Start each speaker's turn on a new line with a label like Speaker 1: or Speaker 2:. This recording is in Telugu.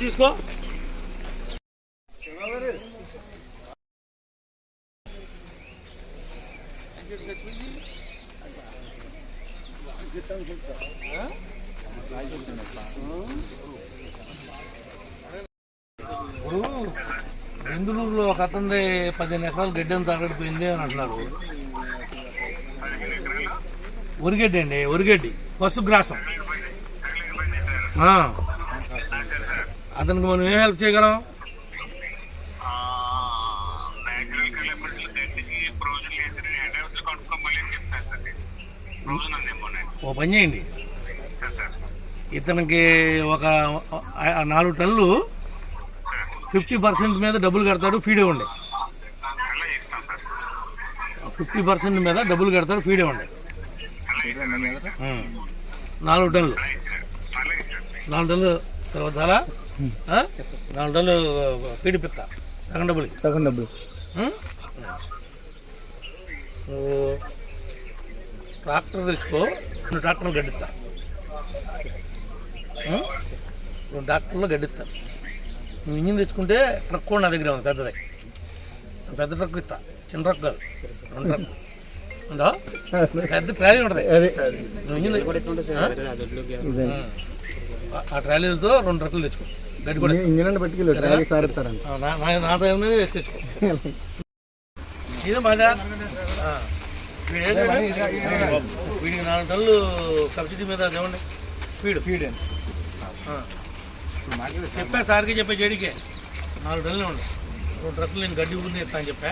Speaker 1: తీసుకో. ఇప్పుడు బెందులూరులో ఒక అతనిది 15 ఎకరాలు గడ్డి అంతా తాగడిపోయింది అని అంటున్నారు. ఒరిగడ్డి అండి, ఒరిగడ్డి పశుగ్రాసం. అతనికి మనం ఏం హెల్ప్ చేయగలం? ఓ పని చేయండి, ఇతనికి ఒక 4 టన్నులు 50% మీద డబ్బులు కడతాడు, ఫీడ్ ఇవ్వండి. 50% మీద డబ్బులు కడతాడు, ఫీడ్ ఇవ్వండి. 4 టన్నులు 4 టన్నులు తర్వాత 4 టన్నులు ఫీడ్ ఇప్పిస్తా. సగం డబ్బులు ట్రాక్టర్ తెచ్చుకో, 2 ట్రాక్టర్లు గడ్డిస్తా. 2 ట్రాక్టర్లు గడ్డిస్తా. నువ్వు ఇంజిన్ తెచ్చుకుంటే ట్రక్ కూడా నా దగ్గర ఉంది, పెద్దది. పెద్ద ట్రక్ ఇస్తా, చిన్న ట్రక్ కాదు. 2 ట్రక్ ఉందా, పెద్ద ట్రాలీ ఉంటుంది. నువ్వు ఇంజిన్ ఆ ట్రాలీలతో 2 ట్రక్కులు తెచ్చుకో. గడ్డి కూడా నా టైం మీద వేసి తెచ్చుకో. ఇదే బాగా వీడికి 4 టన్నులు సబ్సిడీ మీద ఇవ్వండి. ఫీడ్ చెప్పా సార్కి, చెప్పా జేడీకే 4 టన్నులు ఇవ్వండి. 2 ట్రక్కులు నేను గడ్డి ఊరిని ఇస్తా అని చెప్పా.